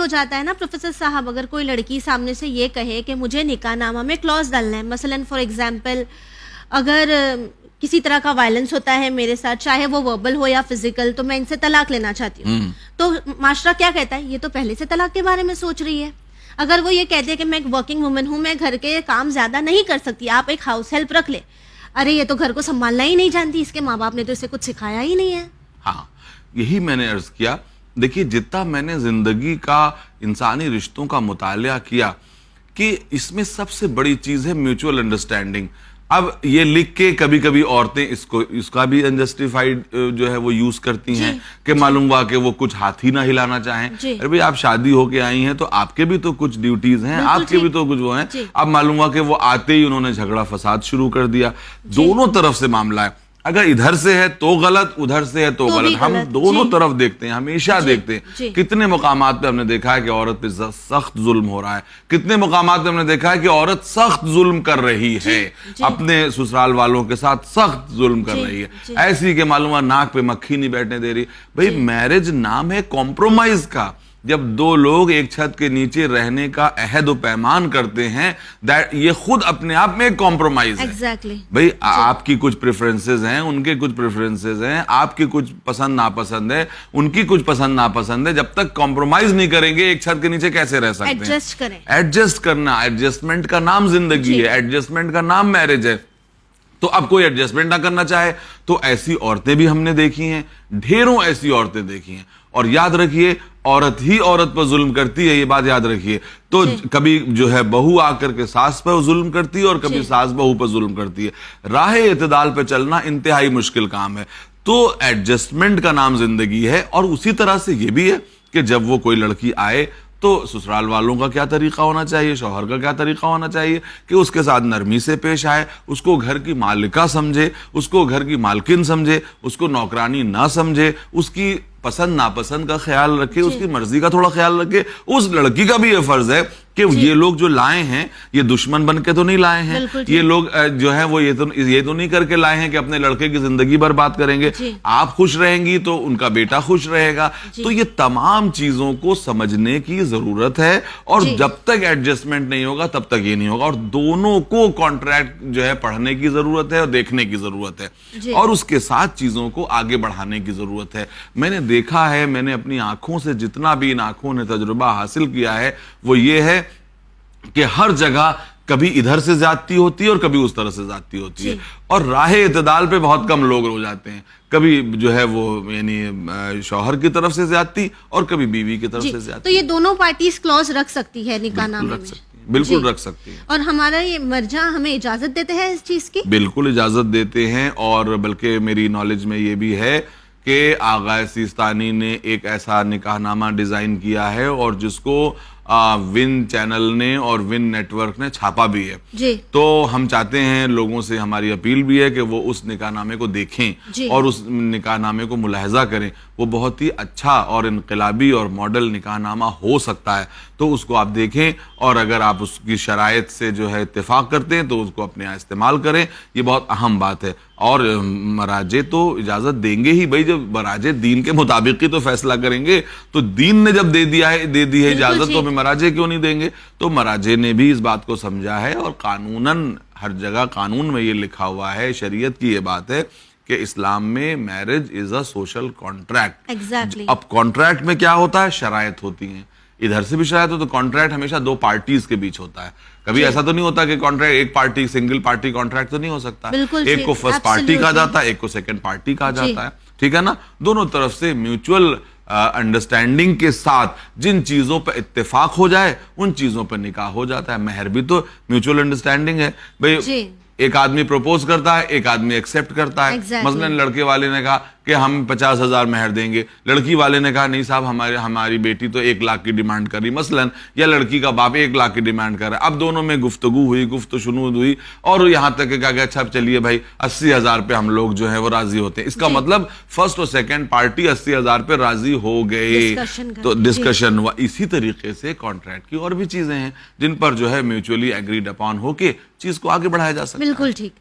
ہو جاتا ہے نا پروفیسر صاحب, اگر کوئی لڑکی سامنے سے یہ کہے کہ مجھے نکاح نامہ میں کلوز ڈالنا ہے, مثلاً فار ایگزامپل اگر کسی طرح کا وائلنس ہوتا ہے میرے ساتھ, چاہے وہ وربل ہو یا فزیکل, تو میں ان سے طلاق لینا چاہتی ہوں, تو معاشرہ کیا کہتا ہے, یہ تو پہلے سے طلاق کے بارے میں سوچ رہی ہے. اگر وہ یہ کہتے ہیں کہ میں ایک ورکنگ وومن ہوں, میں گھر کے کام زیادہ نہیں کر سکتی, آپ ایک ہاؤس ہیلپ رکھ لے, ارے یہ تو گھر کو سنبھالنا ہی نہیں جانتی, اس کے ماں باپ نے تو اسے کچھ سکھایا ہی نہیں ہے. ہاں, یہی میں نے عرض کیا. دیکھیے, جتنا میں نے زندگی کا, انسانی رشتوں کا مطالعہ کیا, کہ اس میں سب سے بڑی چیز ہے میوچول انڈرسٹینڈنگ. اب یہ لکھ کے کبھی کبھی عورتیں اس کا بھی انجسٹیفائڈ جو ہے وہ یوز کرتی ہیں کہ معلوم ہوا کہ وہ کچھ ہاتھ ہی نہ ہلانا چاہیں. ارے بھئی, آپ شادی ہو کے آئی ہیں تو آپ کے بھی تو کچھ ڈیوٹیز ہیں, آپ کے بھی تو کچھ وہ ہیں. اب معلوم ہوا کہ وہ آتے ہی انہوں نے جھگڑا فساد شروع کر دیا. دونوں طرف سے معاملہ ہے, اگر ادھر سے ہے تو غلط, ادھر سے ہے تو غلط. ہم دونوں طرف دیکھتے ہیں, ہمیشہ دیکھتے ہیں. کتنے مقامات پہ ہم نے دیکھا ہے کہ عورت پہ سخت ظلم ہو رہا ہے, کتنے مقامات پہ ہم نے دیکھا ہے کہ عورت سخت ظلم کر رہی ہے, اپنے سسرال والوں کے ساتھ سخت ظلم کر رہی ہے, ایسی کہ معلوم ہے ناک پہ مکھی نہیں بیٹھنے دے رہی. بھئی, میرج نام ہے کمپرومائز کا. جب دو لوگ ایک چھت کے نیچے رہنے کا عہد و پیمان کرتے ہیں, یہ خود اپنے آپ میں ایک کمپرومائز ہے. بھئی, آپ کی کچھ پریفرنسز ہیں, ان کے کچھ پریفرنسز ہیں, آپ کی کچھ پسند ناپسند ہے, ان کی کچھ پسند ناپسند ہے. جب تک کمپرومائز نہیں کریں گے ایک چھت کے نیچے کیسے رہ سکتے ہیں؟ ایڈجسٹ کریں. ایڈجسٹ کرنا, ایڈجسٹمنٹ کا نام زندگی ہے, ایڈجسٹمنٹ کا نام میرج ہے. تو اب کوئی ایڈجسٹمنٹ نہ کرنا چاہے تو ایسی عورتیں بھی ہم نے دیکھی ہیں, ڈھیروں ایسی عورتیں دیکھی ہیں. اور یاد رکھیے, عورت ہی عورت پر ظلم کرتی ہے, یہ بات یاد رکھیے. تو کبھی جو ہے بہو آ کر کے ساس پر ظلم کرتی ہے اور کبھی ساس بہو پر ظلم کرتی ہے. راہ اعتدال پہ چلنا انتہائی مشکل کام ہے. تو ایڈجسٹمنٹ کا نام زندگی ہے. اور اسی طرح سے یہ بھی ہے کہ جب وہ کوئی لڑکی آئے تو سسرال والوں کا کیا طریقہ ہونا چاہیے, شوہر کا کیا طریقہ ہونا چاہیے کہ اس کے ساتھ نرمی سے پیش آئے, اس کو گھر کی مالکہ سمجھے, اس کو گھر کی مالکن سمجھے, اس کو نوکرانی نہ سمجھے, اس کی پسند ناپسند کا خیال رکھے, اس کی مرضی کا تھوڑا خیال رکھے. اس لڑکی کا بھی یہ فرض ہے کہ یہ لوگ جو لائے ہیں یہ دشمن بن کے تو نہیں لائے ہیں, یہ لوگ جو ہیں وہ یہ تو نہیں کر کے لائے ہیں کہ اپنے لڑکے کی زندگی برباد کریں گے. آپ خوش رہیں گی تو ان کا بیٹا خوش رہے گا. تو یہ تمام چیزوں کو سمجھنے کی ضرورت ہے, اور جب تک ایڈجسٹمنٹ نہیں ہوگا تب تک یہ نہیں ہوگا. اور دونوں کو کانٹریکٹ جو ہے پڑھنے کی ضرورت ہے اور دیکھنے کی ضرورت ہے, اور اس کے ساتھ چیزوں کو آگے بڑھانے کی ضرورت ہے. میں نے دیکھا ہے, میں نے اپنی آنکھوں سے جتنا بھی ان آنکھوں نے تجربہ حاصل کیا ہے وہ یہ ہے کہ ہر جگہ کبھی ادھر سے زیادتی ہوتی ہے اور کبھی اس طرح سے زیادتی ہوتی ہے, اور راہ اعتدال پہ بہت کم لوگ ہو جاتے ہیں. کبھی جو ہے وہ یعنی شوہر کی طرف سے زیادتی اور کبھی بیوی کی طرف سے زیادتی. تو یہ دونوں پارٹیز کلوز رکھ سکتی ہے نکاح نامے میں, بالکل رکھ سکتی ہے. اور ہمارا یہ مرجع ہمیں اجازت دیتے ہیں اس چیز کی؟ بالکل اجازت دیتے ہیں. اور بلکہ میری نالج میں یہ بھی ہے کہ آغا سیستانی نے ایک ایسا نکاح نامہ ڈیزائن کیا ہے اور جس کو ون چینل نے اور ون نیٹ ورک نے چھاپا بھی ہے. تو ہم چاہتے ہیں, لوگوں سے ہماری اپیل بھی ہے کہ وہ اس نکاح نامے کو دیکھیں اور اس نکاح نامے کو ملاحظہ کریں. وہ بہت ہی اچھا اور انقلابی اور ماڈل نکاح نامہ ہو سکتا ہے. تو اس کو آپ دیکھیں, اور اگر آپ اس کی شرائط سے جو ہے اتفاق کرتے ہیں تو اس کو اپنے یہاں استعمال کریں. یہ بہت اہم بات ہے. اور مراجع تو اجازت دیں گے ہی. بھائی, جب مراجع دین کے مطابق ہی تو فیصلہ کریں گے, تو دین نے جب دے دی ہے اجازت, تو مراجع کیوں نہیں دیں گے؟ تو مراجع نے بھی اس بات کو سمجھا ہے, اور قانوناً ہر جگہ قانون میں یہ لکھا ہوا ہے, شریعت کی یہ بات ہے کہ اسلام میں marriage is a social contract. اب کانٹریکٹ میں کیا ہوتا ہے؟ شرائط ہوتی ہیں. ادھر سے بھی شرائط ہو تو کانٹریکٹ ہمیشہ دو پارٹیز کے بیچ ہوتا ہے. کبھی ایسا تو نہیں ہوتا کہ کانٹریکٹ ایک پارٹی, سنگل پارٹی کانٹریکٹ تو نہیں ہو سکتا. ایک کو فرسٹ پارٹی کہا جاتا ہے, ایک کو سیکنڈ پارٹی کہا جاتا ہے. ٹھیک ہے نا؟ دونوں طرف سے میوچول انڈرسٹینڈنگ کے ساتھ جن چیزوں پہ اتفاق ہو جائے ان چیزوں پہ نکاح ہو جاتا ہے. مہر بھی تو میوچول انڈرسٹینڈنگ ہے. بھئی, ایک آدمی پروپوز کرتا ہے, ایک آدمی ایکسپٹ کرتا ہے. مثلا لڑکے والے نے کہا کہ ہم 50,000 مہر دیں گے, لڑکی والے نے کہا نہیں صاحب ہماری بیٹی تو 1 لاکھ کی ڈیمانڈ کر رہی مثلا, یا لڑکی کا باپ 1 لاکھ کی ڈیمانڈ کر رہا ہے. اب دونوں میں گفتگو ہوئی, گفت و شنود ہوئی, اور یہاں تک کہ کہا کہ اچھا چلیے بھائی 80,000 پہ ہم لوگ جو ہے وہ راضی ہوتے ہیں. اس کا مطلب فرسٹ اور سیکنڈ پارٹی 80,000 پہ راضی ہو گئے, تو ڈسکشن ہوا. اسی طریقے سے کانٹریکٹ کی اور بھی چیزیں ہیں جن پر جو ہے میوچولی ایگریڈ اپون ہو کے چیز کو آگے بڑھایا جا سکتا ہے. بالکل ٹھیک.